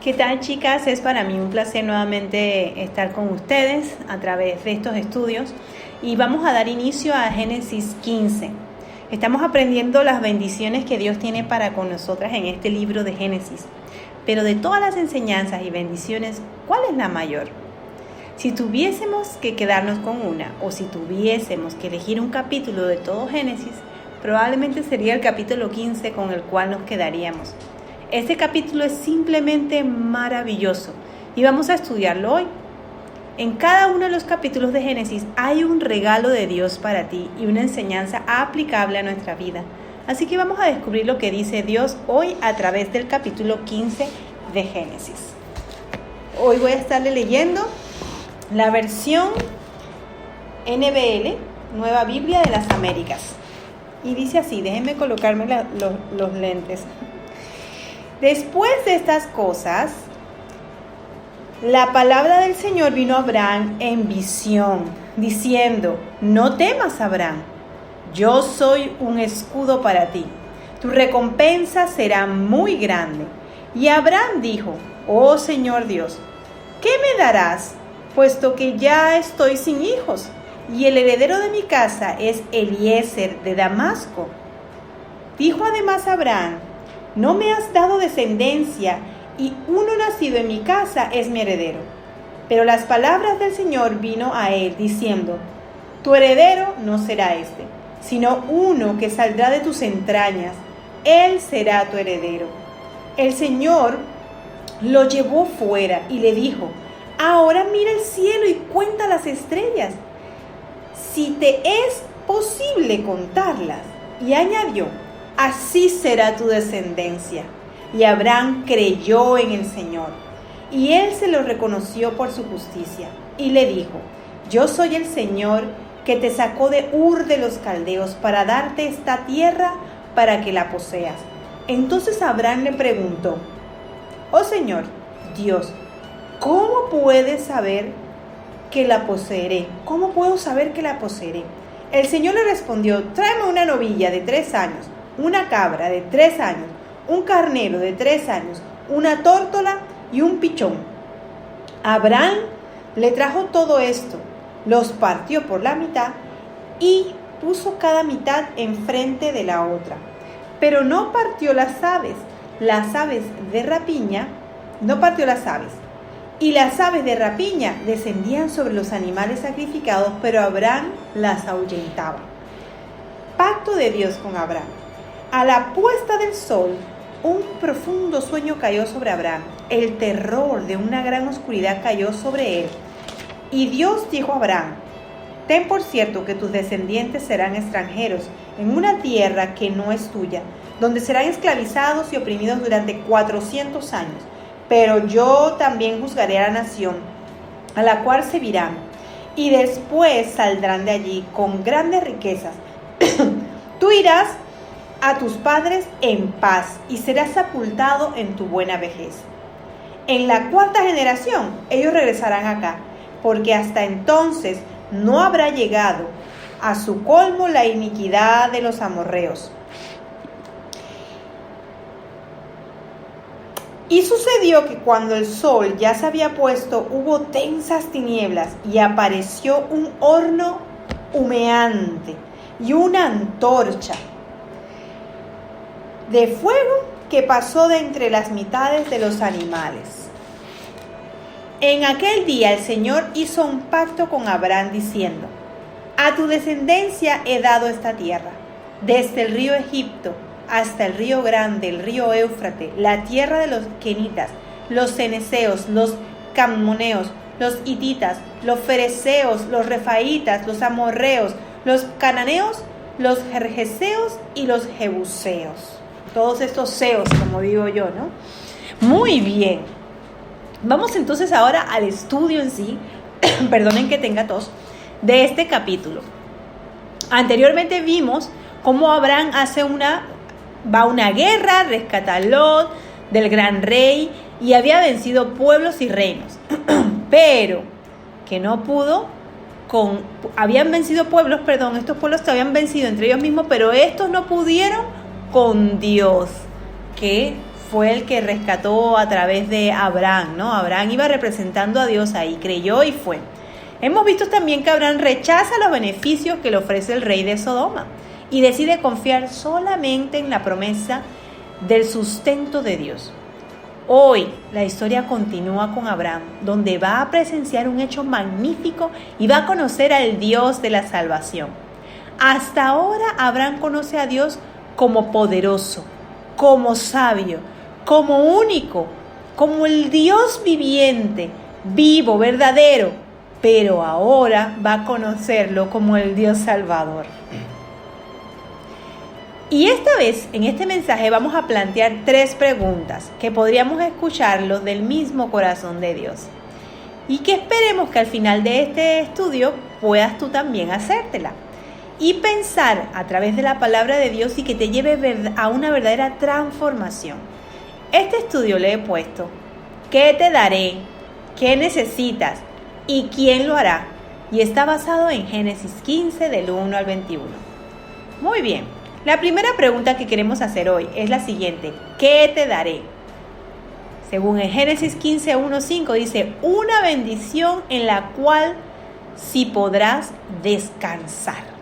¿Qué tal, chicas? Es para mí un placer nuevamente estar con ustedes a través de estos estudios y vamos a dar inicio a Génesis 15. Estamos aprendiendo las bendiciones que Dios tiene para con nosotras en este libro de Génesis. Pero de todas las enseñanzas y bendiciones, ¿cuál es la mayor? Si tuviésemos que quedarnos con una o si tuviésemos que elegir un capítulo de todo Génesis, probablemente sería el capítulo 15 con el cual nos quedaríamos. Este capítulo es simplemente maravilloso y vamos a estudiarlo hoy. En cada uno de los capítulos de Génesis hay un regalo de Dios para ti y una enseñanza aplicable a nuestra vida. Así que vamos a descubrir lo que dice Dios hoy a través del capítulo 15 de Génesis. Hoy voy a estarle leyendo la versión NBL, Nueva Biblia de las Américas. Y dice así, déjenme colocarme los lentes. Después de estas cosas, la palabra del Señor vino a Abraham en visión, diciendo: no temas, Abraham, yo soy un escudo para ti, tu recompensa será muy grande. Y Abraham dijo: oh Señor Dios, ¿qué me darás, puesto que ya estoy sin hijos, y el heredero de mi casa es Eliezer de Damasco? Dijo además Abraham: no me has dado descendencia, y uno nacido en mi casa es mi heredero. Pero las palabras del Señor vino a él, diciendo: tu heredero no será este, sino uno que saldrá de tus entrañas, él será tu heredero. El Señor lo llevó fuera y le dijo: ahora mira el cielo y cuenta las estrellas, si te es posible contarlas. Y añadió: así será tu descendencia. Y Abraham creyó en el Señor, y él se lo reconoció por su justicia. Y le dijo: yo soy el Señor que te sacó de Ur de los Caldeos para darte esta tierra para que la poseas. Entonces Abraham le preguntó: oh Señor Dios, ¿cómo puedes saber que la poseeré? ¿Cómo puedo saber que la poseeré? El Señor le respondió: tráeme una novilla de 3 años, una cabra de 3 años, un carnero de 3 años, una tórtola y un pichón. Abraham le trajo todo esto, los partió por la mitad y puso cada mitad enfrente de la otra. Pero no partió las aves de rapiña, no partió las aves. Y las aves de rapiña descendían sobre los animales sacrificados, pero Abraham las ahuyentaba. Pacto de Dios con Abraham. A la puesta del sol, un profundo sueño cayó sobre Abraham. El terror de una gran oscuridad cayó sobre él. Y Dios dijo a Abraham: ten por cierto que tus descendientes serán extranjeros en una tierra que no es tuya, donde serán esclavizados y oprimidos durante 400 años. Pero yo también juzgaré a la nación a la cual servirán, y después saldrán de allí con grandes riquezas. Tú irás a tus padres en paz y serás sepultado en tu buena vejez. En la 4ª generación ellos regresarán acá, porque hasta entonces no habrá llegado a su colmo la iniquidad de los amorreos. Y sucedió que cuando el sol ya se había puesto, hubo densas tinieblas y apareció un horno humeante y una antorcha de fuego que pasó de entre las mitades de los animales. En aquel día el Señor hizo un pacto con Abraham diciendo: a tu descendencia he dado esta tierra, desde el río Egipto hasta el río grande, el río Éufrates, la tierra de los quenitas, los ceneseos, los cammoneos, los hititas, los fereceos, los refaitas, los amorreos, los cananeos, los gergeseos y los jebuseos. Todos estos seos, como digo yo, ¿no? Muy bien. Vamos entonces ahora al estudio en sí, perdonen que tenga tos, de este capítulo. Anteriormente vimos cómo Abraham va a una guerra, rescata a Lot del gran rey y había vencido pueblos y reinos. Pero que no pudo habían vencido pueblos, estos pueblos se habían vencido entre ellos mismos, pero estos no pudieron con Dios, que fue el que rescató a través de Abraham, ¿no? Abraham iba representando a Dios ahí, creyó y fue. Hemos visto también que Abraham rechaza los beneficios que le ofrece el rey de Sodoma y decide confiar solamente en la promesa del sustento de Dios. Hoy la historia continúa con Abraham, donde va a presenciar un hecho magnífico y va a conocer al Dios de la salvación. Hasta ahora Abraham conoce a Dios como poderoso, como sabio, como único, como el Dios viviente, vivo, verdadero, pero ahora va a conocerlo como el Dios salvador. Y esta vez, en este mensaje, vamos a plantear 3 preguntas que podríamos escucharlos del mismo corazón de Dios. Y que esperemos que al final de este estudio puedas tú también hacértela. Y pensar a través de la palabra de Dios y que te lleve a una verdadera transformación. Este estudio le he puesto: ¿qué te daré? ¿Qué necesitas? ¿Y quién lo hará? Y está basado en Génesis 15 del 1 al 21. Muy bien. La primera pregunta que queremos hacer hoy es la siguiente: ¿qué te daré? Según en Génesis 15, 1, 5 dice: una bendición en la cual sí podrás descansar.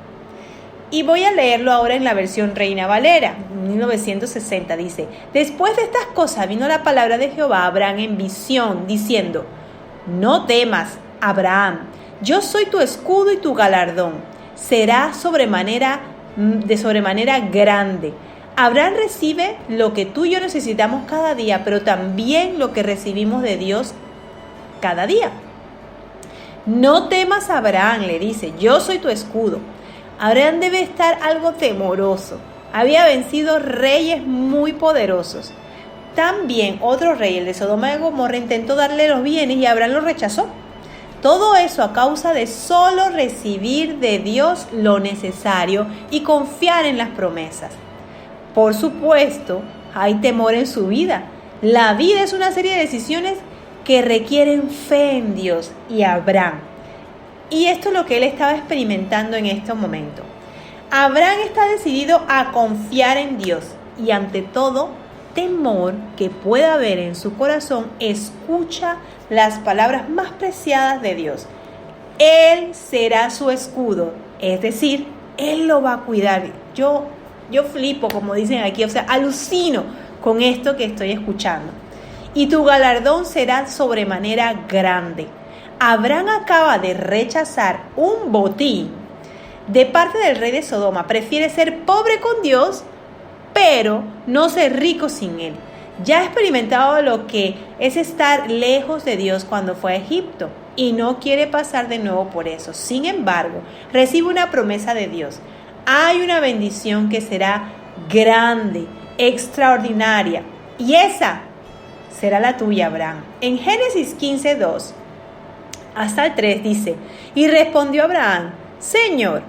Y voy a leerlo ahora en la versión Reina Valera, 1960, dice: después de estas cosas vino la palabra de Jehová a Abraham en visión, diciendo: no temas, Abraham, yo soy tu escudo y tu galardón, será de sobremanera grande. Abraham recibe lo que tú y yo necesitamos cada día, pero también lo que recibimos de Dios cada día. No temas, Abraham, le dice, yo soy tu escudo. Abraham debe estar algo temoroso. Había vencido reyes muy poderosos. También otro rey, el de Sodoma y Gomorra, intentó darle los bienes y Abraham lo rechazó. Todo eso a causa de solo recibir de Dios lo necesario y confiar en las promesas. Por supuesto, hay temor en su vida. La vida es una serie de decisiones que requieren fe en Dios y Abraham. Y esto es lo que él estaba experimentando en este momento. Abraham está decidido a confiar en Dios y ante todo temor que pueda haber en su corazón, escucha las palabras más preciadas de Dios. Él será su escudo, es decir, Él lo va a cuidar. Yo flipo, como dicen aquí, o sea, alucino con esto que estoy escuchando. Y tu galardón será sobremanera grande. Abraham acaba de rechazar un botín de parte del rey de Sodoma. Prefiere ser pobre con Dios, pero no ser rico sin Él. Ya ha experimentado lo que es estar lejos de Dios cuando fue a Egipto y no quiere pasar de nuevo por eso. Sin embargo, recibe una promesa de Dios. Hay una bendición que será grande, extraordinaria, y esa será la tuya, Abraham. En Génesis 15, 2 hasta el 3 dice: y respondió Abraham: Señor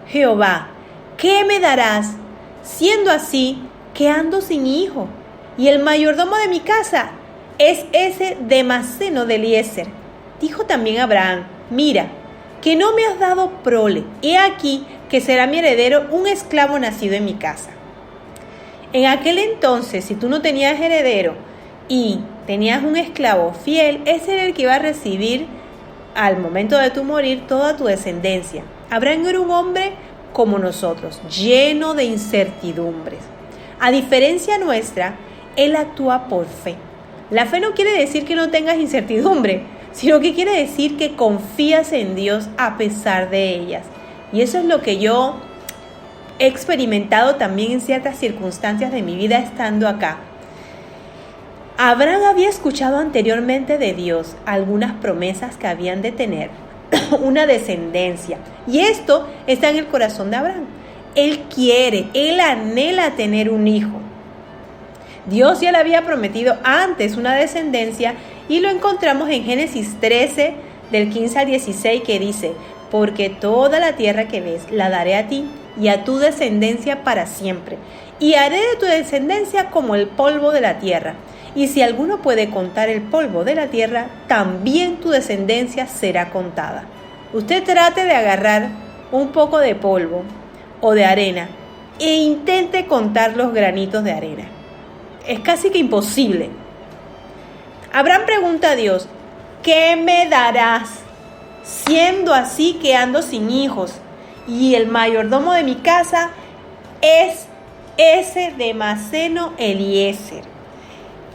Jehová, ¿qué me darás? Siendo así que ando sin hijo, y el mayordomo de mi casa es ese Damaseno de Eliezer. Dijo también Abraham: mira, que no me has dado prole, he aquí que será mi heredero un esclavo nacido en mi casa. En aquel entonces, si tú no tenías heredero y tenías un esclavo fiel, ese era el que iba a recibir al momento de tu morir toda tu descendencia. Abraham era un hombre como nosotros, lleno de incertidumbres. A diferencia nuestra, él actúa por fe. La fe no quiere decir que no tengas incertidumbre, sino que quiere decir que confías en Dios a pesar de ellas. Y eso es lo que yo he experimentado también en ciertas circunstancias de mi vida estando acá. Abraham había escuchado anteriormente de Dios algunas promesas que habían de tener una descendencia. Y esto está en el corazón de Abraham. Él anhela tener un hijo. Dios ya le había prometido antes una descendencia y lo encontramos en Génesis 13, del 15 al 16, que dice: porque toda la tierra que ves la daré a ti y a tu descendencia para siempre. Y haré de tu descendencia como el polvo de la tierra. Y si alguno puede contar el polvo de la tierra, también tu descendencia será contada. Usted trate de agarrar un poco de polvo o de arena e intente contar los granitos de arena. es casi que imposible. Abraham pregunta a Dios, ¿qué me darás? Siendo así que ando sin hijos y el mayordomo de mi casa es ese Damaseno Eliezer.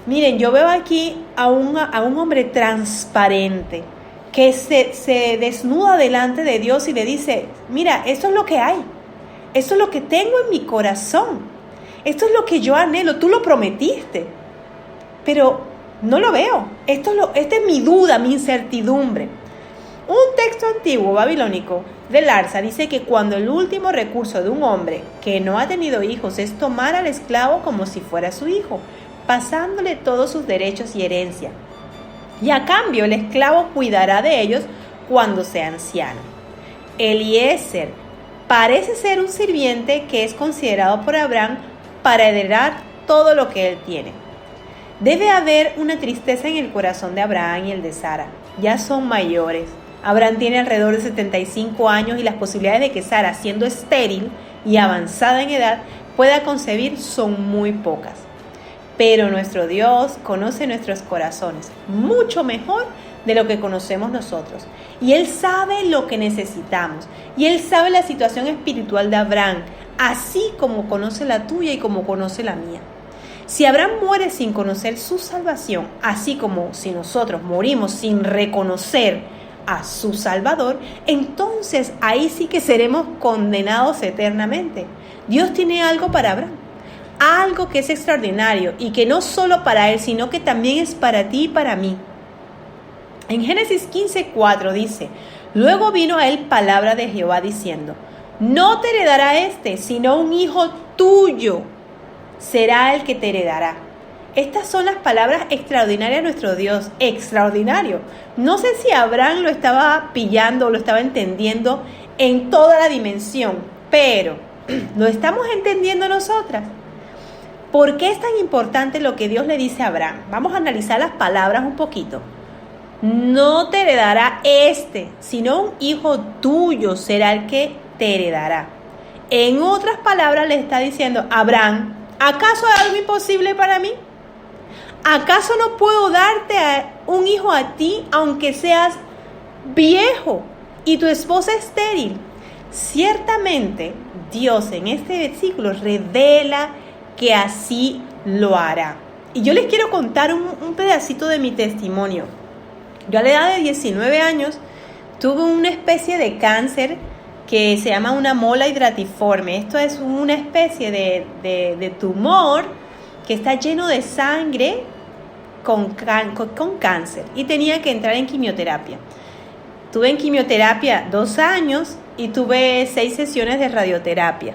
Miren, yo veo aquí a un hombre transparente que se desnuda delante de Dios y le dice, mira, esto es lo que hay, esto es lo que tengo en mi corazón, esto es lo que yo anhelo, tú lo prometiste, pero no lo veo, esta es mi duda, mi incertidumbre. Un texto antiguo babilónico de Larsa dice que cuando el último recurso de un hombre que no ha tenido hijos es tomar al esclavo como si fuera su hijo, pasándole todos sus derechos y herencia. Y a cambio el esclavo cuidará de ellos cuando sea anciano. Eliezer parece ser un sirviente que es considerado por Abraham para heredar todo lo que él tiene. Debe haber una tristeza en el corazón de Abraham y el de Sara. Ya son mayores. Abraham tiene alrededor de 75 años y las posibilidades de que Sara, siendo estéril y avanzada en edad, pueda concebir son muy pocas. Pero nuestro Dios conoce nuestros corazones mucho mejor de lo que conocemos nosotros. Y Él sabe lo que necesitamos. Y Él sabe la situación espiritual de Abraham, así como conoce la tuya y como conoce la mía. Si Abraham muere sin conocer su salvación, así como si nosotros morimos sin reconocer a su Salvador, entonces ahí sí que seremos condenados eternamente. Dios tiene algo para Abraham, algo que es extraordinario y que no solo para él, sino que también es para ti y para mí. En Génesis 15:4 dice, luego vino a él palabra de Jehová diciendo, no te heredará sino un hijo tuyo será el que te heredará. Estas son las palabras extraordinarias de nuestro Dios, extraordinario. No sé si Abraham lo estaba pillando o lo estaba entendiendo en toda la dimensión, pero lo estamos entendiendo nosotras. ¿Por qué es tan importante lo que Dios le dice a Abraham? Vamos a analizar las palabras un poquito. No te heredará sino un hijo tuyo será el que te heredará. En otras palabras le está diciendo, Abraham, ¿acaso hay algo imposible para mí? ¿Acaso no puedo darte un hijo a ti aunque seas viejo y tu esposa estéril? Ciertamente, Dios en este versículo revela que así lo hará. Y yo les quiero contar un pedacito de mi testimonio. Yo a la edad de 19 años tuve una especie de cáncer que se llama una mola hidratiforme. Esto es una especie de tumor que está lleno de sangre con cáncer y tenía que entrar en quimioterapia. Tuve en quimioterapia 2 años y tuve 6 sesiones de radioterapia.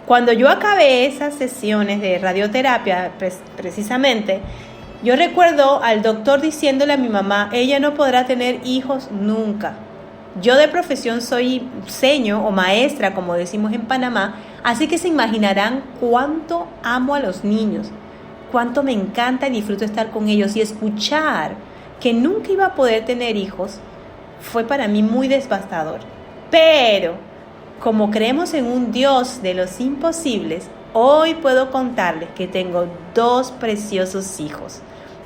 Cuando yo acabé esas sesiones de radioterapia, precisamente, yo recuerdo al doctor diciéndole a mi mamá, ella no podrá tener hijos nunca. Yo de profesión soy seño o maestra, como decimos en Panamá, así que se imaginarán cuánto amo a los niños, cuánto me encanta y disfruto estar con ellos, y escuchar que nunca iba a poder tener hijos fue para mí muy devastador. Pero como creemos en un Dios de los imposibles, hoy puedo contarles que tengo 2 preciosos hijos,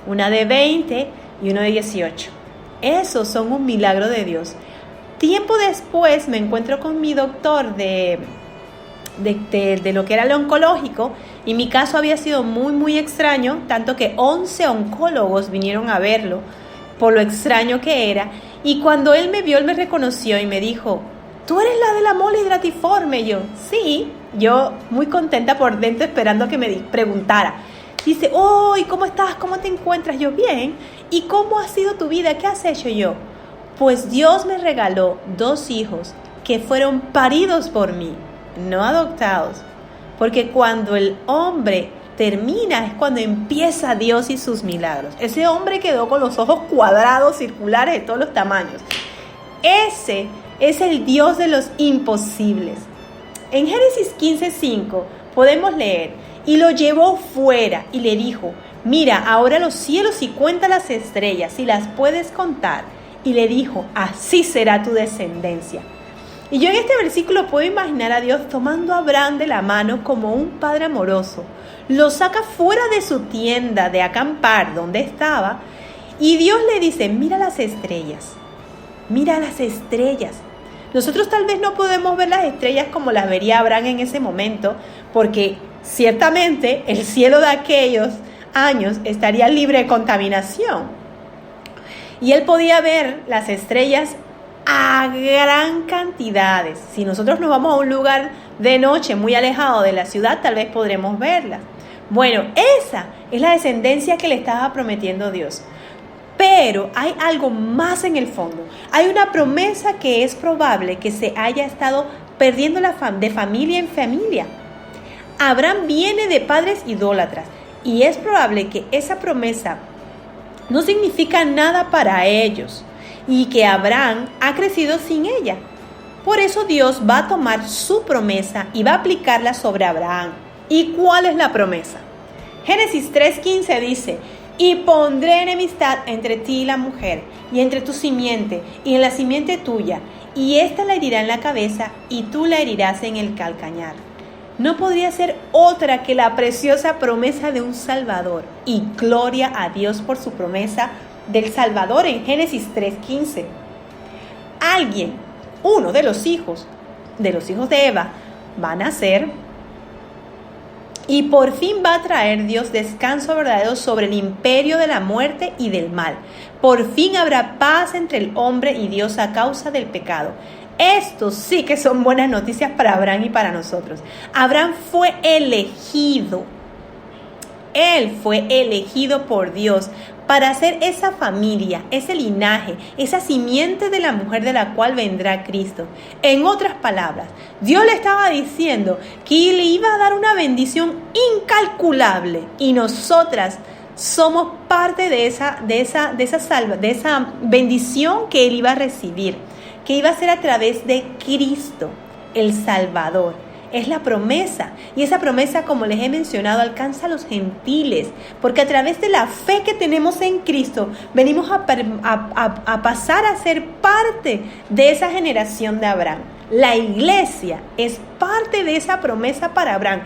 una de 20 y uno de 18. Esos son un milagro de Dios. Tiempo después me encuentro con mi doctor de lo que era el oncológico, y mi caso había sido muy muy extraño, tanto que 11 oncólogos vinieron a verlo por lo extraño que era, y cuando él me vio, él me reconoció y me dijo, ¿tú eres la de la mola hidratiforme? Y yo, sí, yo muy contenta por dentro esperando que me preguntara. Dice, ¿y cómo estás? ¿Cómo te encuentras? Yo, bien. ¿Y cómo ha sido tu vida? ¿Qué has hecho? Yo, pues Dios me regaló 2 hijos que fueron paridos por mí, no adoptados. Porque cuando el hombre termina es cuando empieza Dios y sus milagros. Ese hombre quedó con los ojos cuadrados, circulares, de todos los tamaños. Ese es el Dios de los imposibles. En Génesis 15:5 podemos leer, y lo llevó fuera y le dijo, mira ahora los cielos y cuenta las estrellas, si las puedes contar. Y le dijo, así será tu descendencia. Y yo en este versículo puedo imaginar a Dios tomando a Abraham de la mano como un padre amoroso. Lo saca fuera de su tienda de acampar donde estaba y Dios le dice, mira las estrellas, mira las estrellas. Nosotros tal vez no podemos ver las estrellas como las vería Abraham en ese momento, porque ciertamente el cielo de aquellos años estaría libre de contaminación. Y él podía ver las estrellas a gran cantidades. Si nosotros nos vamos a un lugar de noche muy alejado de la ciudad, tal vez podremos verlas. Bueno, esa es la descendencia que le estaba prometiendo Dios. Pero hay algo más en el fondo. Hay una promesa que es probable que se haya estado perdiendo de familia en familia. Abraham viene de padres idólatras y es probable que esa promesa no significa nada para ellos y que Abraham ha crecido sin ella. Por eso Dios va a tomar su promesa y va a aplicarla sobre Abraham. ¿Y cuál es la promesa? Génesis 3:15 dice, y pondré enemistad entre ti y la mujer, y entre tu simiente y en la simiente tuya, y ésta la herirá en la cabeza y tú la herirás en el calcañar. No podría ser otra que la preciosa promesa de un Salvador. Y gloria a Dios por su promesa del Salvador en Génesis 3:15. Uno de los hijos de Eva, va a nacer y por fin va a traer Dios descanso verdadero sobre el imperio de la muerte y del mal. Por fin habrá paz entre el hombre y Dios a causa del pecado. Esto sí que son buenas noticias para Abraham y para nosotros. Abraham fue elegido. Él fue elegido por Dios para ser esa familia, ese linaje, esa simiente de la mujer de la cual vendrá Cristo. En otras palabras, Dios le estaba diciendo que le iba a dar una bendición incalculable y nosotras somos parte de esa bendición que él iba a recibir, que iba a ser a través de Cristo, el Salvador. Es la promesa, y esa promesa, como les he mencionado, alcanza a los gentiles, porque a través de la fe que tenemos en Cristo, venimos a pasar a ser parte de esa generación de Abraham. La iglesia es parte de esa promesa para Abraham.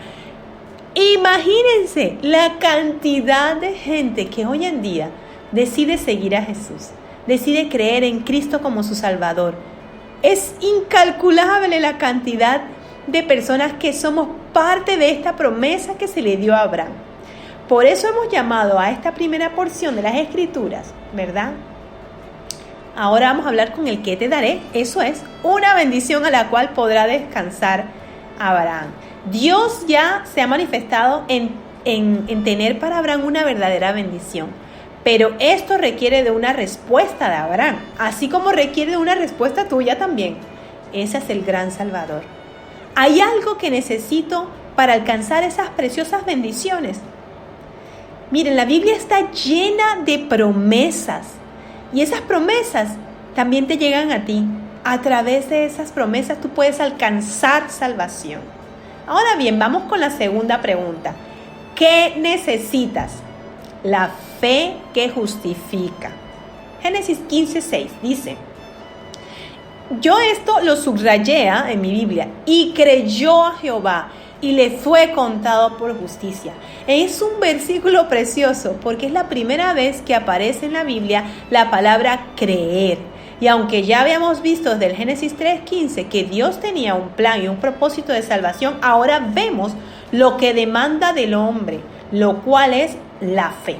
Imagínense la cantidad de gente que hoy en día decide seguir a Jesús, decide creer en Cristo como su Salvador. Es incalculable la cantidad de personas que somos parte de esta promesa que se le dio a Abraham. Por eso hemos llamado a esta primera porción de las Escrituras, ¿verdad? Ahora vamos a hablar con el que te daré. Eso es una bendición a la cual podrá descansar Abraham. Dios ya se ha manifestado en tener para Abraham una verdadera bendición. Pero esto requiere de una respuesta de Abraham, así como requiere de una respuesta tuya también. Ese es el gran Salvador. Hay algo que necesito para alcanzar esas preciosas bendiciones. Miren, la Biblia está llena de promesas. Y esas promesas también te llegan a ti. A través de esas promesas tú puedes alcanzar salvación. Ahora bien, vamos con la segunda pregunta. ¿Qué necesitas? La fe que justifica. Génesis 15:6 dice: yo esto lo subrayé en mi Biblia. Y creyó a Jehová y le fue contado por justicia. Es un versículo precioso porque es la primera vez que aparece en la Biblia la palabra creer. Y aunque ya habíamos visto desde el Génesis 3:15 que Dios tenía un plan y un propósito de salvación, ahora vemos lo que demanda del hombre, lo cual es la fe.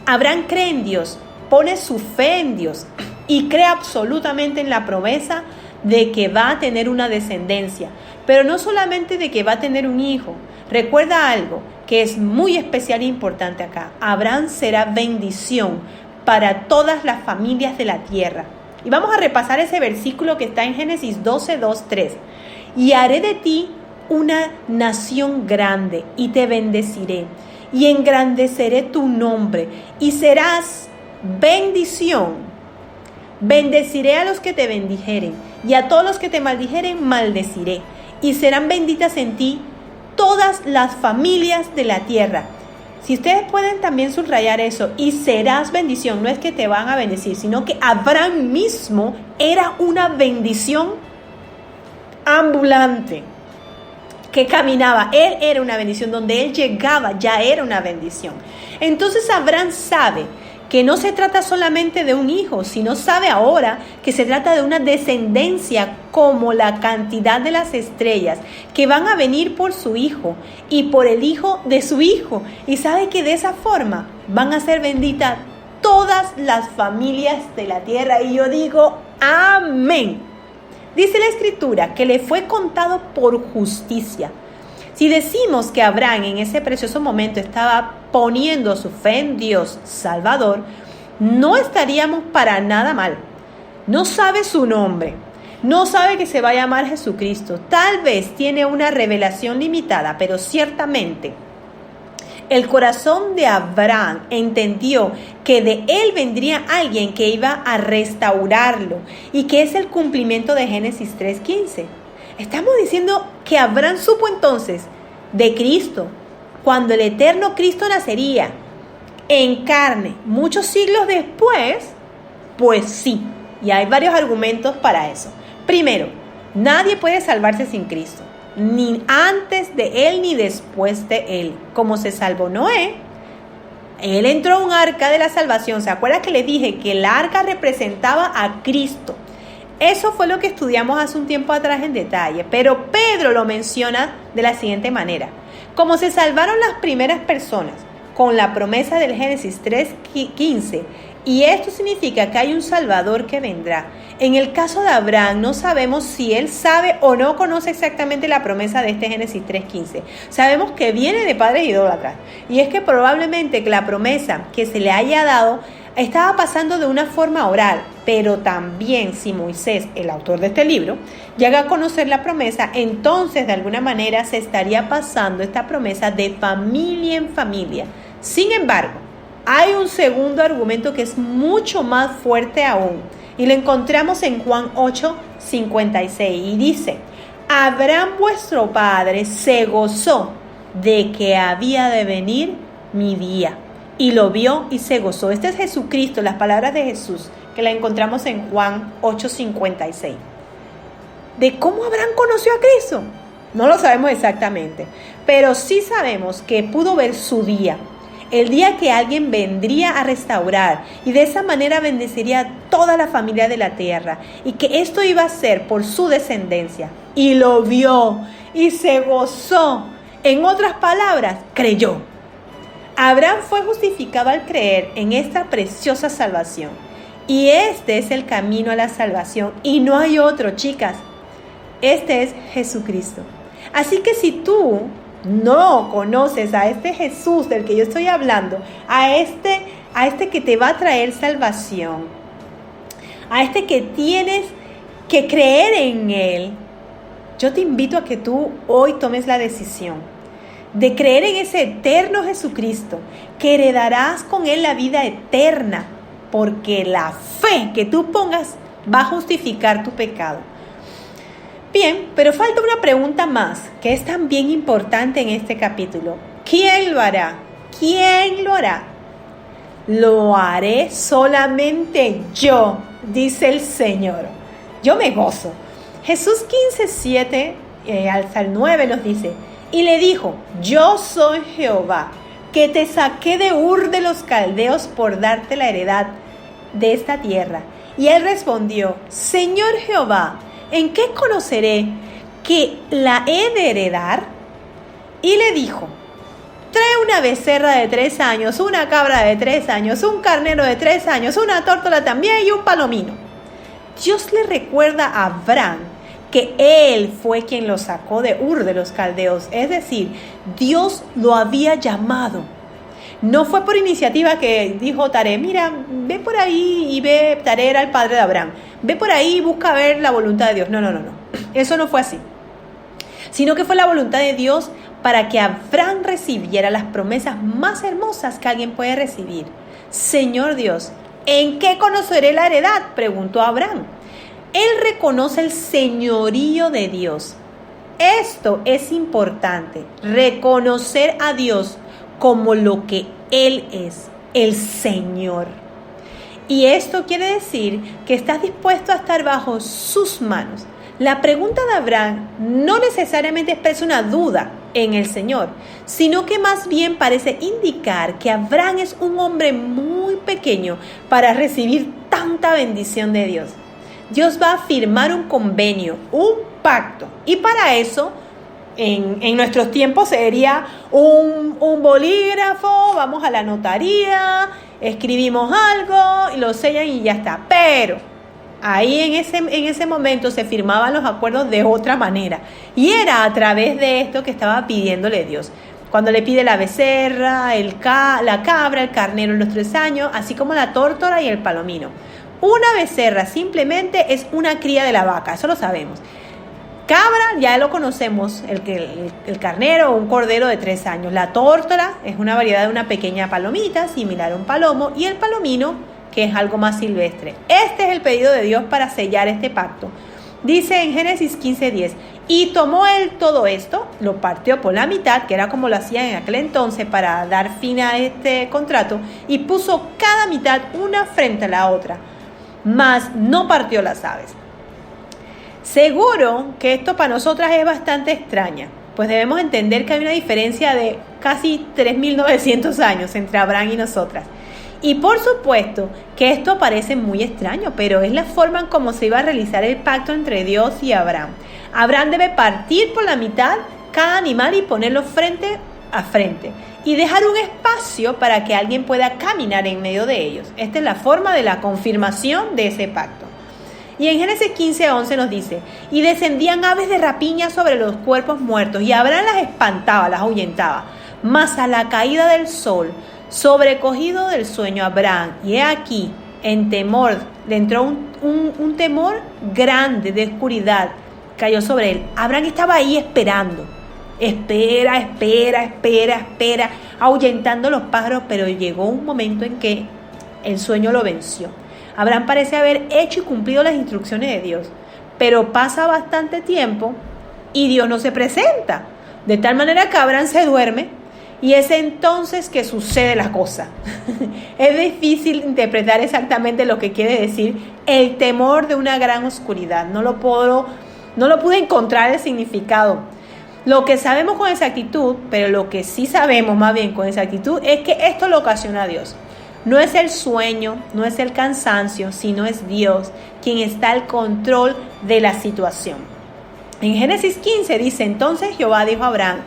Abraham cree en Dios, pone su fe en Dios y cree absolutamente en la promesa de que va a tener una descendencia, pero no solamente de que va a tener un hijo. Recuerda algo que es muy especial e importante acá. Abraham será bendición para todas las familias de la tierra. Y vamos a repasar ese versículo que está en Génesis 12:2-3. Y haré de ti una nación grande y te bendeciré y engrandeceré tu nombre y serás bendición. Bendeciré a los que te bendijeren y a todos los que te maldijeren maldeciré. Y serán benditas en ti todas las familias de la tierra. Si ustedes pueden también subrayar eso, y serás bendición, no es que te van a bendecir, sino que Abraham mismo era una bendición ambulante que caminaba. Él era una bendición. Donde él llegaba ya era una bendición. Entonces Abraham sabe que no se trata solamente de un hijo, sino sabe ahora que se trata de una descendencia como la cantidad de las estrellas que van a venir por su hijo y por el hijo de su hijo. Y sabe que de esa forma van a ser benditas todas las familias de la tierra. Y yo digo, amén. Dice la Escritura que le fue contado por justicia. Si decimos que Abraham en ese precioso momento estaba poniendo su fe en Dios Salvador, no estaríamos para nada mal. No sabe su nombre, no sabe que se va a llamar Jesucristo. Tal vez tiene una revelación limitada, pero ciertamente el corazón de Abraham entendió que de él vendría alguien que iba a restaurarlo y que es el cumplimiento de Génesis 3:15. Estamos diciendo que Abraham supo entonces de Cristo, cuando el eterno Cristo nacería en carne muchos siglos después. Pues sí, y hay varios argumentos para eso. Primero, nadie puede salvarse sin Cristo, ni antes de él ni después de él. Como se salvó Noé, él entró a un arca de la salvación. ¿Se acuerda que le dije que el arca representaba a Cristo? Eso fue lo que estudiamos hace un tiempo atrás en detalle, pero Pedro lo menciona de la siguiente manera. Como se salvaron las primeras personas con la promesa del Génesis 3:15, y esto significa que hay un Salvador que vendrá. En el caso de Abraham, no sabemos si él sabe o no conoce exactamente la promesa de este Génesis 3:15. Sabemos que viene de padres idólatras, y es que probablemente la promesa que se le haya dado estaba pasando de una forma oral, pero también si Moisés, el autor de este libro, llega a conocer la promesa, entonces de alguna manera se estaría pasando esta promesa de familia en familia. Sin embargo, hay un segundo argumento que es mucho más fuerte aún, y lo encontramos en Juan 8:56, y dice: Abraham vuestro padre se gozó de que había de venir mi día, y lo vio y se gozó. Este es Jesucristo, las palabras de Jesús, que la encontramos en Juan 8:56. ¿De cómo Abraham conoció a Cristo? No lo sabemos exactamente, pero sí sabemos que pudo ver su día, el día que alguien vendría a restaurar y de esa manera bendeciría a toda la familia de la tierra, y que esto iba a ser por su descendencia. Y lo vio y se gozó. En otras palabras, creyó. Abraham fue justificado al creer en esta preciosa salvación. Y este es el camino a la salvación y no hay otro, chicas. Este es Jesucristo. Así que si tú no conoces a este Jesús del que yo estoy hablando, a este que te va a traer salvación, a este que tienes que creer en él, yo te invito a que tú hoy tomes la decisión de creer en ese eterno Jesucristo, que heredarás con él la vida eterna, porque la fe que tú pongas va a justificar tu pecado. Bien, pero falta una pregunta más, que es también importante en este capítulo. ¿Quién lo hará? ¿Quién lo hará? Lo haré solamente yo, dice el Señor. Yo me gozo. Jesús 15:7 hasta el 9 nos dice: y le dijo: yo soy Jehová, que te saqué de Ur de los Caldeos por darte la heredad de esta tierra. Y él respondió: Señor Jehová, ¿en qué conoceré que la he de heredar? Y le dijo: trae una becerra de 3 años, una cabra de 3 años, un carnero de 3 años, una tórtola también y un palomino. Dios le recuerda a Abraham que él fue quien lo sacó de Ur de los Caldeos. Es decir, Dios lo había llamado. No fue por iniciativa que dijo Taré: mira, ve por ahí y ve. Taré era el padre de Abraham. Ve por ahí y busca ver la voluntad de Dios. No. Eso no fue así. Sino que fue la voluntad de Dios para que Abraham recibiera las promesas más hermosas que alguien puede recibir. Señor Dios, ¿en qué conoceré la heredad?, preguntó Abraham. Él reconoce el señorío de Dios. Esto es importante, reconocer a Dios como lo que Él es, el Señor. Y esto quiere decir que estás dispuesto a estar bajo sus manos. La pregunta de Abraham no necesariamente expresa una duda en el Señor, sino que más bien parece indicar que Abraham es un hombre muy pequeño para recibir tanta bendición de Dios. Dios va a firmar un convenio, un pacto, y para eso en nuestros tiempos sería un bolígrafo, vamos a la notaría, escribimos algo y lo sellan y ya está. Pero ahí en ese momento se firmaban los acuerdos de otra manera y era a través de esto que estaba pidiéndole Dios. Cuando le pide la becerra, la cabra, el carnero en los 3 años, así como la tórtora y el palomino. Una becerra simplemente es una cría de la vaca, eso lo sabemos. Cabra ya lo conocemos, el carnero o un cordero de 3 años. La tórtora es una variedad de una pequeña palomita, similar a un palomo, y el palomino, que es algo más silvestre. Este es el pedido de Dios para sellar este pacto. Dice en Génesis 15:10, y tomó él todo esto, lo partió por la mitad, que era como lo hacían en aquel entonces para dar fin a este contrato, y puso cada mitad una frente a la otra, mas no partió las aves. Seguro que esto para nosotras es bastante extraña, pues debemos entender que hay una diferencia de casi 3.900 años entre Abraham y nosotras. Y por supuesto que esto parece muy extraño, pero es la forma en cómo se iba a realizar el pacto entre Dios y Abraham. Abraham debe partir por la mitad cada animal y ponerlo frente a frente y dejar un espacio para que alguien pueda caminar en medio de ellos. Esta es la forma de la confirmación de ese pacto. Y en Génesis 15:11 nos dice, y descendían aves de rapiña sobre los cuerpos muertos, y Abraham las espantaba, las ahuyentaba. Mas a la caída del sol, sobrecogido del sueño Abraham, y he aquí, en temor, le entró un temor grande de oscuridad, cayó sobre él. Abraham estaba ahí esperando, espera, ahuyentando los pájaros, pero llegó un momento en que el sueño lo venció. Abraham parece haber hecho y cumplido las instrucciones de Dios, pero pasa bastante tiempo y Dios no se presenta, de tal manera que Abraham se duerme y es entonces que sucede la cosa. Es difícil interpretar exactamente lo que quiere decir el temor de una gran oscuridad. No lo pude encontrar el significado. Lo que sabemos con exactitud, pero lo que sí sabemos más bien con exactitud, es que esto lo ocasiona Dios. No es el sueño, no es el cansancio, sino es Dios quien está al control de la situación. En Génesis 15 dice, entonces Jehová dijo a Abraham,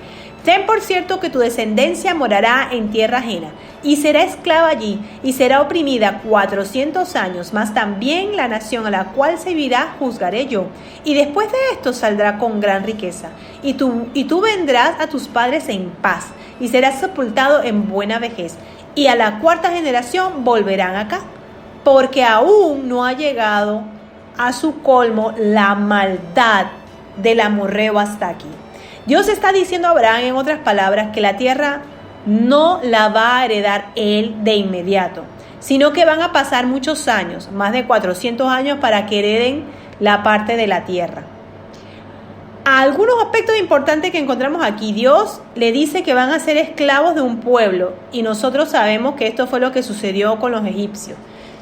ten por cierto que tu descendencia morará en tierra ajena, y será esclava allí, y será oprimida 400 años, mas también la nación a la cual se vivirá juzgaré yo. Y después de esto saldrá con gran riqueza, y tú vendrás a tus padres en paz, y serás sepultado en buena vejez. Y a la 4ª generación volverán acá, porque aún no ha llegado a su colmo la maldad del amorreo hasta aquí. Dios está diciendo a Abraham, en otras palabras, que la tierra no la va a heredar él de inmediato, sino que van a pasar muchos años, más de 400 años, para que hereden la parte de la tierra. Algunos aspectos importantes que encontramos aquí. Dios le dice que van a ser esclavos de un pueblo y nosotros sabemos que esto fue lo que sucedió con los egipcios.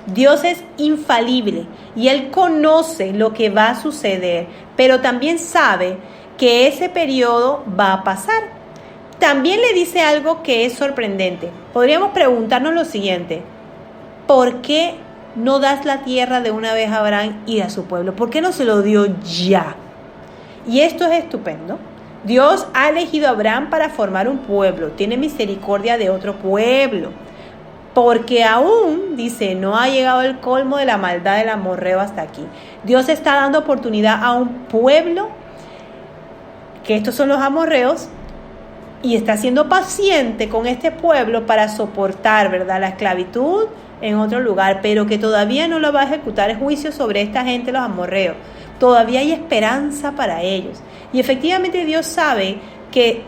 Dios es infalible y Él conoce lo que va a suceder, pero también sabe que ese periodo va a pasar. También le dice algo que es sorprendente. Podríamos preguntarnos lo siguiente: ¿por qué no das la tierra de una vez a Abraham y a su pueblo? ¿Por qué no se lo dio ya? Y esto es estupendo. Dios ha elegido a Abraham para formar un pueblo. Tiene misericordia de otro pueblo. Porque aún, dice, no ha llegado el colmo de la maldad del amorreo hasta aquí. Dios está dando oportunidad a un pueblo, que estos son los amorreos, y está siendo paciente con este pueblo para soportar, ¿verdad?, la esclavitud en otro lugar, pero que todavía no lo va a ejecutar el juicio sobre esta gente, los amorreos. Todavía hay esperanza para ellos. Y efectivamente Dios sabe que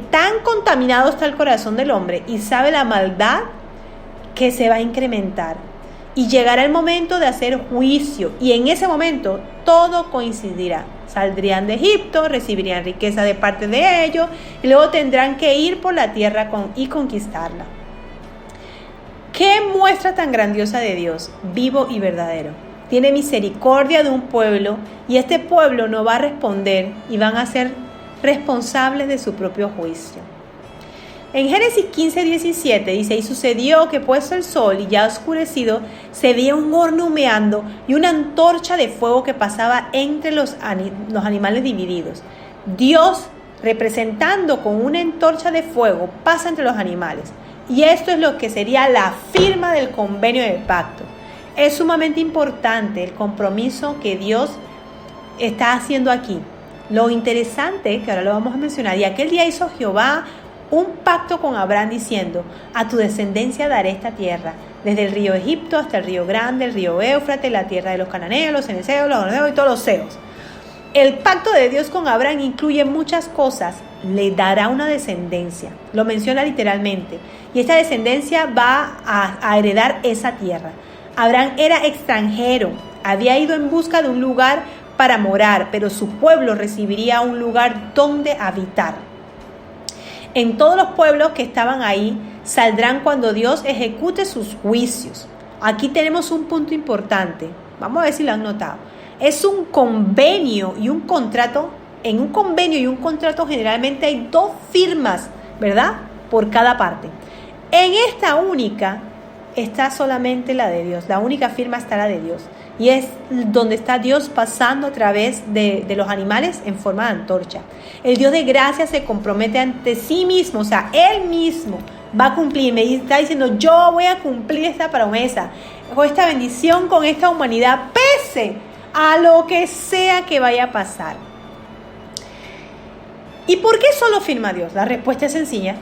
tan contaminado está el corazón del hombre y sabe la maldad que se va a incrementar. Y llegará el momento de hacer juicio. Y en ese momento todo coincidirá. Saldrían de Egipto, recibirían riqueza de parte de ellos y luego tendrán que ir por la tierra y conquistarla. ¿Qué muestra tan grandiosa de Dios, vivo y verdadero? tiene misericordia de un pueblo y este pueblo no va a responder y van a ser responsables de su propio juicio. En Génesis 15:17 dice: y sucedió que puesto el sol y ya oscurecido, se veía un horno humeando y una antorcha de fuego que pasaba entre los animales divididos. Dios, representando con una antorcha de fuego, pasa entre los animales. Y esto es lo que sería la firma del convenio del pacto. Es sumamente importante el compromiso que Dios está haciendo aquí. Lo interesante, que ahora lo vamos a mencionar, y aquel día hizo Jehová un pacto con Abraham diciendo: a tu descendencia daré esta tierra, desde el río Egipto hasta el río Grande, el río Éufrates, la tierra de los cananeos, los ceneceos, los orneos y todos los seos. El pacto de Dios con Abraham incluye muchas cosas. Le dará una descendencia, lo menciona literalmente, y esta descendencia va a heredar esa tierra. Abraham era extranjero, había ido en busca de un lugar para morar, pero su pueblo recibiría un lugar donde habitar. En todos los pueblos que estaban ahí saldrán cuando Dios ejecute sus juicios. Aquí tenemos un punto importante, vamos a ver si lo han notado. Es un convenio y un contrato. En un convenio y un contrato generalmente hay 2 firmas, ¿verdad? Por cada parte. En esta única está solamente la de Dios. La única firma está la de Dios. Y es donde está Dios pasando a través de los animales en forma de antorcha. El Dios de gracia se compromete ante sí mismo, o sea, Él mismo va a cumplir. Me está diciendo: yo voy a cumplir esta promesa, o esta bendición con esta humanidad, pese a lo que sea que vaya a pasar. ¿Y por qué solo firma Dios? La respuesta es sencilla.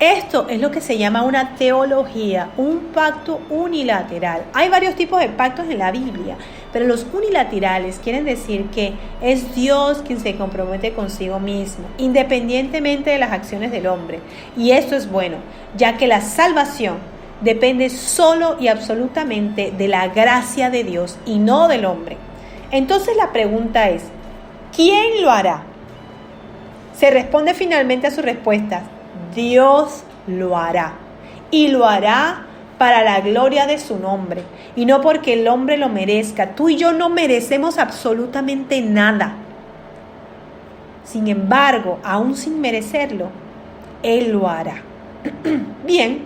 Esto es lo que se llama una teología, un pacto unilateral. Hay varios tipos de pactos en la Biblia, pero los unilaterales quieren decir que es Dios quien se compromete consigo mismo, independientemente de las acciones del hombre. Y esto es bueno, ya que la salvación depende solo y absolutamente de la gracia de Dios y no del hombre. Entonces la pregunta es: ¿quién lo hará? Se responde finalmente a su respuesta: Dios lo hará. Y lo hará para la gloria de su nombre. Y no porque el hombre lo merezca. Tú y yo no merecemos absolutamente nada. Sin embargo, aún sin merecerlo, Él lo hará. Bien,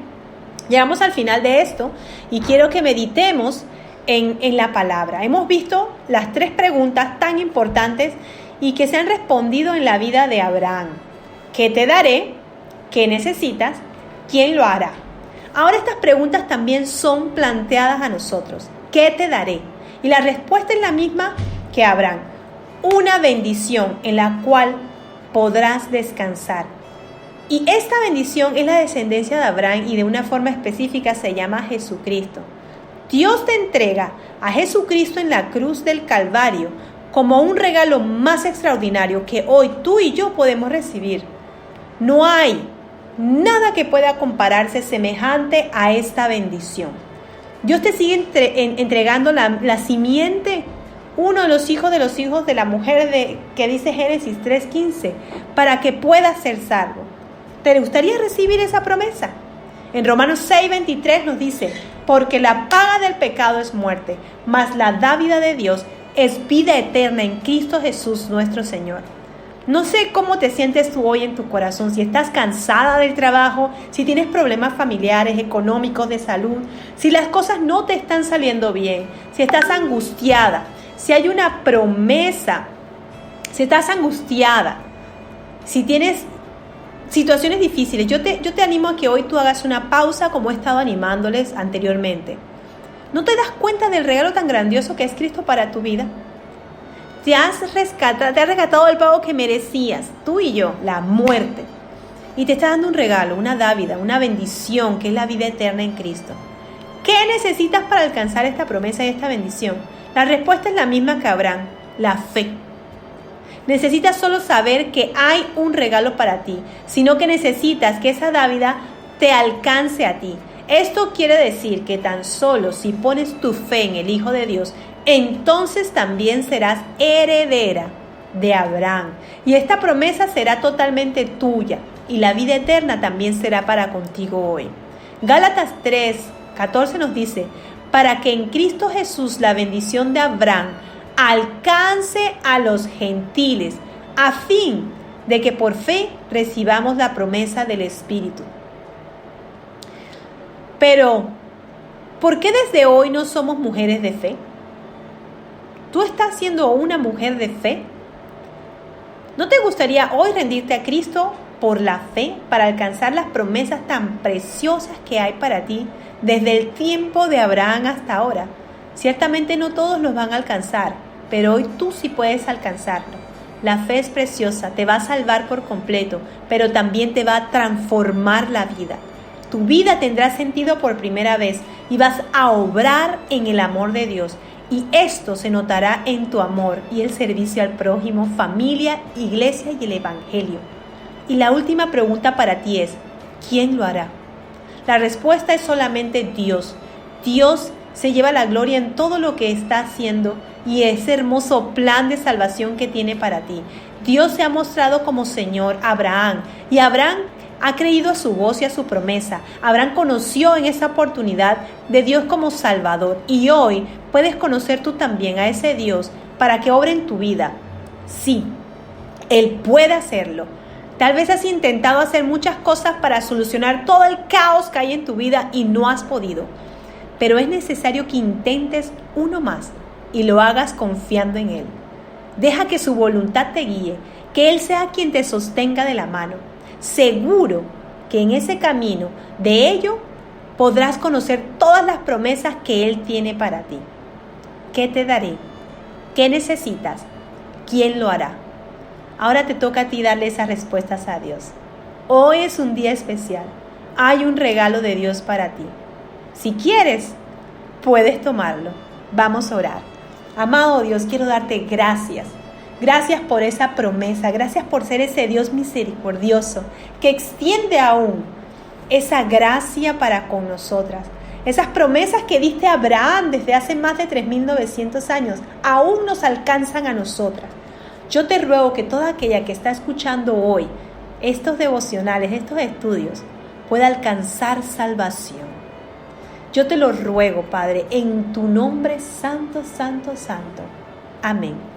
llegamos al final de esto y quiero que meditemos en la palabra. Hemos visto las 3 preguntas tan importantes y que se han respondido en la vida de Abraham. ¿Qué te daré? ¿Qué necesitas? ¿Quién lo hará? Ahora estas preguntas también son planteadas a nosotros. ¿Qué te daré? Y la respuesta es la misma que Abraham. Una bendición en la cual podrás descansar. Y esta bendición es la descendencia de Abraham y de una forma específica se llama Jesucristo. Dios te entrega a Jesucristo en la cruz del Calvario como un regalo más extraordinario que hoy tú y yo podemos recibir. No hay nada que pueda compararse semejante a esta bendición. Dios te sigue entregando la simiente, uno de los hijos de la mujer que dice Génesis 3:15, para que puedas ser salvo. ¿Te gustaría recibir esa promesa? En Romanos 6:23 nos dice: porque la paga del pecado es muerte, mas la dádiva de Dios es vida eterna en Cristo Jesús nuestro Señor. No sé cómo te sientes tú hoy en tu corazón, si estás cansada del trabajo, si tienes problemas familiares, económicos, de salud, si las cosas no te están saliendo bien, si estás angustiada, si hay una promesa, si estás angustiada, si tienes situaciones difíciles. Yo te animo a que hoy tú hagas una pausa como he estado animándoles anteriormente. ¿No te das cuenta del regalo tan grandioso que es Cristo para tu vida? Te has rescatado el pago que merecías, tú y yo, la muerte. Y te está dando un regalo, una dádiva, una bendición, que es la vida eterna en Cristo. ¿Qué necesitas para alcanzar esta promesa y esta bendición? La respuesta es la misma que Abraham: la fe. Necesitas solo saber que hay un regalo para ti, sino que necesitas que esa dádiva te alcance a ti. Esto quiere decir que tan solo si pones tu fe en el Hijo de Dios, entonces también serás heredera de Abraham. Y esta promesa será totalmente tuya y la vida eterna también será para contigo hoy. Gálatas 3:14 nos dice: para que en Cristo Jesús la bendición de Abraham alcance a los gentiles, a fin de que por fe recibamos la promesa del Espíritu. Pero, ¿por qué desde hoy no somos mujeres de fe? ¿Tú estás siendo una mujer de fe? ¿No te gustaría hoy rendirte a Cristo por la fe para alcanzar las promesas tan preciosas que hay para ti desde el tiempo de Abraham hasta ahora? Ciertamente no todos los van a alcanzar, pero hoy tú sí puedes alcanzarlo. La fe es preciosa, te va a salvar por completo, pero también te va a transformar la vida. Tu vida tendrá sentido por primera vez y vas a obrar en el amor de Dios. Y esto se notará en tu amor y el servicio al prójimo, familia, iglesia y el evangelio. Y la última pregunta para ti es, ¿quién lo hará? La respuesta es solamente Dios. Dios se lleva la gloria en todo lo que está haciendo y ese hermoso plan de salvación que tiene para ti. Dios se ha mostrado como Señor a Abraham y Abraham ha creído a su voz y a su promesa. Abraham conoció en esa oportunidad de Dios como Salvador y hoy puedes conocer tú también a ese Dios para que obre en tu vida. Sí, Él puede hacerlo. Tal vez has intentado hacer muchas cosas para solucionar todo el caos que hay en tu vida y no has podido. Pero es necesario que intentes uno más y lo hagas confiando en Él. Deja que su voluntad te guíe, que Él sea quien te sostenga de la mano. Seguro que en ese camino de ello podrás conocer todas las promesas que Él tiene para ti. ¿Qué te daré? ¿Qué necesitas? ¿Quién lo hará? Ahora te toca a ti darle esas respuestas a Dios. Hoy es un día especial. Hay un regalo de Dios para ti. Si quieres, puedes tomarlo. Vamos a orar. Amado Dios, quiero darte gracias. Gracias por esa promesa. Gracias por ser ese Dios misericordioso que extiende aún esa gracia para con nosotras. Esas promesas que diste a Abraham desde hace más de 3.900 años aún nos alcanzan a nosotras. Yo te ruego que toda aquella que está escuchando hoy estos devocionales, estos estudios, pueda alcanzar salvación. Yo te lo ruego, Padre, en tu nombre santo, santo, santo. Amén.